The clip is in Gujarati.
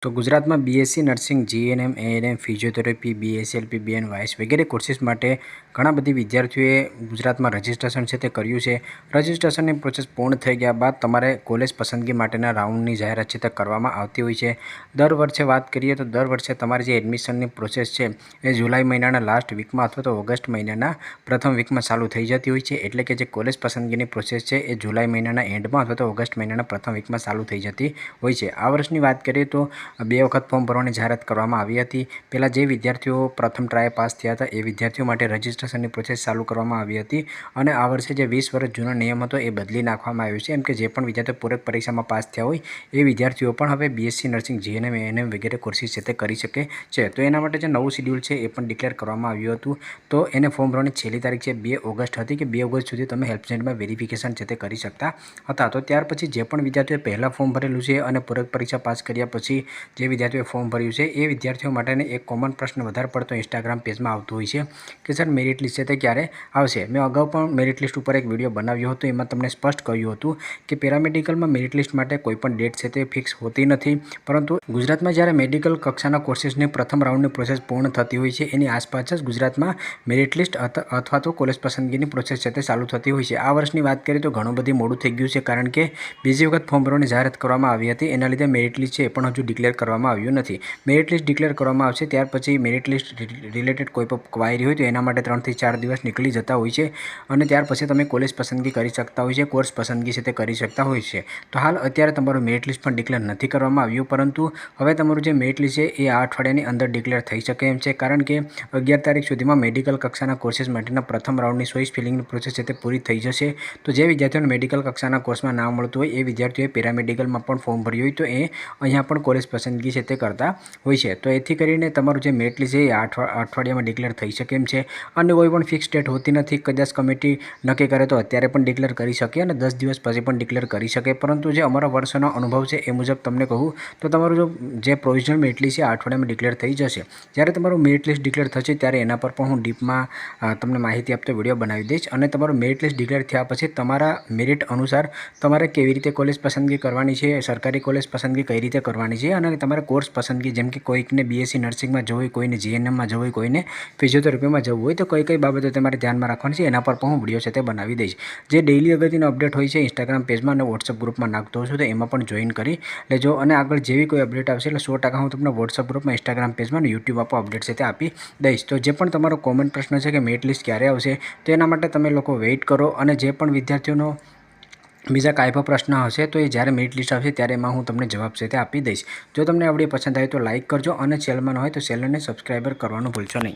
તો ગુજરાતમાં BSc nursing, GNM, ANM, physiotherapy, BSLP, BNYS વગેરે કોર્સીસ માટે ઘણા બધી વિદ્યાર્થીઓએ ગુજરાતમાં રજિસ્ટ્રેશન છે તે કર્યું છે. રજિસ્ટ્રેશનની પ્રોસેસ પૂર્ણ થઈ ગયા બાદ તમારે કોલેજ પસંદગી માટેના રાઉન્ડની જાહેરાત છે તે કરવામાં આવતી હોય છે. દર વર્ષે વાત કરીએ તો દર વર્ષે તમારી જે એડમિશનની પ્રોસેસ છે એ જુલાઈ મહિનાના લાસ્ટ વીકમાં અથવા તો ઓગસ્ટ મહિનાના પ્રથમ વીકમાં ચાલુ થઈ જતી હોય છે. એટલે કે જે કોલેજ પસંદગીની પ્રોસેસ છે એ જુલાઈ મહિનાના એન્ડમાં અથવા તો ઓગસ્ટ મહિનાના પ્રથમ વીકમાં ચાલુ થઈ જતી હોય છે. આ વર્ષની વાત કરીએ તો 2 વખત ફોર્મ ભરવાની જાહેરાત કરવામાં આવી હતી. પહેલાં જે વિદ્યાર્થીઓ પ્રથમ ટ્રાય પાસ થયા હતા એ વિદ્યાર્થીઓ માટે રજિસ્ટ્રેશનની પ્રોસેસ ચાલુ કરવામાં આવી હતી અને આ વર્ષે જે 20 વર્ષ જૂનો નિયમ હતો એ બદલી નાખવામાં આવ્યો છે. એમ કે જે પણ વિદ્યાર્થીઓ પૂરક પરીક્ષામાં પાસ થયા હોય એ વિદ્યાર્થીઓ પણ હવે બીએસસી નર્સિંગ, જીએનએમ, એએનએમ વગેરે કોર્સીસ છે તે કરી શકે છે. તો એના માટે જે નવું શિડ્યુલ છે એ પણ ડિક્લેર કરવામાં આવ્યું હતું. તો એને ફોર્મ ભરવાની છેલ્લી તારીખ છે 2 ઓગસ્ટ હતી કે 2 ઓગસ્ટ સુધી તમે હેલ્પ સેન્ટરમાં વેરિફિકેશન છે તે કરી શકતા હતા. તો ત્યાર પછી જે પણ વિદ્યાર્થીઓએ પહેલાં ફોર્મ ભરેલું છે અને પૂરક પરીક્ષા પાસ કર્યા પછી જે વિદ્યાર્થીઓએ ફોર્મ ભર્યું છે એ વિદ્યાર્થીઓ માટેને એક કોમન પ્રશ્ન વધારે પડતો ઇન્સ્ટાગ્રામ પેજમાં આવતો હોય છે કે સર મેરિટ લિસ્ટ છે તે ક્યારે આવશે. મેં અગાઉ પણ મેરિટ લિસ્ટ ઉપર એક વિડીયો બનાવ્યો હતો. એમાં તમને સ્પષ્ટ કહ્યું હતું કે પેરામેડિકલમાં મેરિટ લિસ્ટ માટે કોઈ પણ ડેટ છે તે ફિક્સ હોતી નથી. પરંતુ ગુજરાતમાં જ્યારે મેડિકલ કક્ષાના કોર્સીસની પ્રથમ રાઉન્ડની પ્રોસેસ પૂર્ણ થતી હોય છે એની આસપાસ જ ગુજરાતમાં મેરિટ લિસ્ટ અથવા તો કોલેજ પસંદગીની પ્રોસેસ છે તે ચાલુ થતી હોય છે. આ વર્ષની વાત કરીએ તો ઘણું બધું મોડું થઈ ગયું છે કારણ કે બીજી વખત ફોર્મ ભરવાની જાહેરાત કરવામાં આવી હતી. એના લીધે મેરિટ લિસ્ટ છે એ પણ હજુ ડિક્લેર કરવામાં આવ્યું નથી. મેરિટ લિસ્ટ ડિક્લેર કરવામાં આવશે ત્યાર પછી મેરિટ લિસ્ટ રિલેટેડ કોઈ પણ ક્વાયરી હોય તો એના માટે 3 થી 4 દિવસ નીકળી જતા હોય છે અને ત્યાર પછી તમે કોલેજ પસંદગી કરી શકતા હોય છે, કોર્સ પસંદગી છે તે કરી શકતા હોય છે. તો હાલ અત્યારે તમારું મેરિટ લિસ્ટ પણ ડિક્લેર નથી કરવામાં આવ્યું, પરંતુ હવે તમારું જે મેરિટ લિસ્ટ છે એ આ અઠવાડિયાની અંદર ડિક્લેર થઈ શકે એમ છે કારણ કે 11 તારીખ સુધીમાં મેડિકલ કક્ષાના કોર્સીસ માટેના પ્રથમ રાઉન્ડની ચોઇસ ફિલિંગની પ્રોસેસ છે તે પૂરી થઈ જશે. તો જે વિદ્યાર્થીઓને મેડિકલ કક્ષાના કોર્સમાં નામ મળતું હોય એ વિદ્યાર્થીઓએ પેરામેડિકલમાં પણ ફોર્મ ભર્યું હોય તો એ અહીંયા પણ કોલેજ પસંદગી છે તે કરતા હોય છે. તો એથી કરીને તમારું જે મેરિટ લિસ્ટ છે એ અઠવાડિયામાં ડિક્લેર થઈ શકે એમ છે અને કોઈ પણ ફિક્સ ડેટ હોતી નથી. કદાચ કમિટી નક્કી કરે તો અત્યારે પણ ડિક્લેર કરી શકે અને 10 દિવસ પછી પણ ડિક્લેર કરી શકે. પરંતુ જે અમારા વર્ષોનો અનુભવ છે એ મુજબ તમને કહું તો તમારું જે પ્રોવિઝનલ મેરિટ લિસ્ટ છે આ અઠવાડિયામાં ડિક્લેર થઈ જશે. જ્યારે તમારું મેરિટ લિસ્ટ ડિક્લેર થશે ત્યારે એના પર પણ હું ડીપમાં તમને માહિતી આપતો વિડીયો બનાવી દઈશ અને તમારું મેરિટ લિસ્ટ ડિક્લેર થયા પછી તમારા મેરિટ અનુસાર તમારે કેવી રીતે કોલેજ પસંદગી કરવાની છે, સરકારી કોલેજ પસંદગી કઈ રીતે કરવાની છે અને તમારે કોર્સ પસંદગી જેમ કે કોઈકને બીએસસી નર્સિંગમાં જવું હોય, કોઈને જીએનએમમાં જવું હોય, કોઈને ફિઝિયોથેરાપીમાં જવું હોય તો કઈ કઈ બાબતો તમારે ધ્યાનમાં રાખવાની છે એના પર પણ હું વિડીયો છે તે બનાવી દઈશ. જે ડેઇલી અગત્યનો અપડેટ હોય છે ઇન્સ્ટાગ્રામ પેજમાં અને વોટ્સઅપ ગ્રુપમાં નાખતો હોઉં છું તો એમાં પણ જોઈન કરી લેજો અને આગળ જેવી કોઈ અપડેટ આવશે એટલે 100% હું તમને વોટ્સઅપ ગ્રુપમાં, ઇન્સ્ટાગ્રામ પેજમાં અને યુટ્યુબ આપો અપડેટ છે તે આપી દઈશ. તો જે પણ તમારો કોમન પ્રશ્ન છે કે મેરિટ લિસ્ટ ક્યારે આવશે તો એના માટે તમે લોકો વેઇટ કરો અને જે પણ વિદ્યાર્થીઓનો બીજા કાંઈ પણ પ્રશ્ન હશે તો એ જ્યારે મેરિટ લિસ્ટ આવશે ત્યારે એમાં હું તમને જવાબ છે તે આપી દઈશ. જો તમને આ વિડીયો પસંદ આવે તો લાઇક કરજો અને ચેનલમાં ન હોય તો ચેનલને સબસ્ક્રાઈબર કરવાનું ભૂલશો નહીં.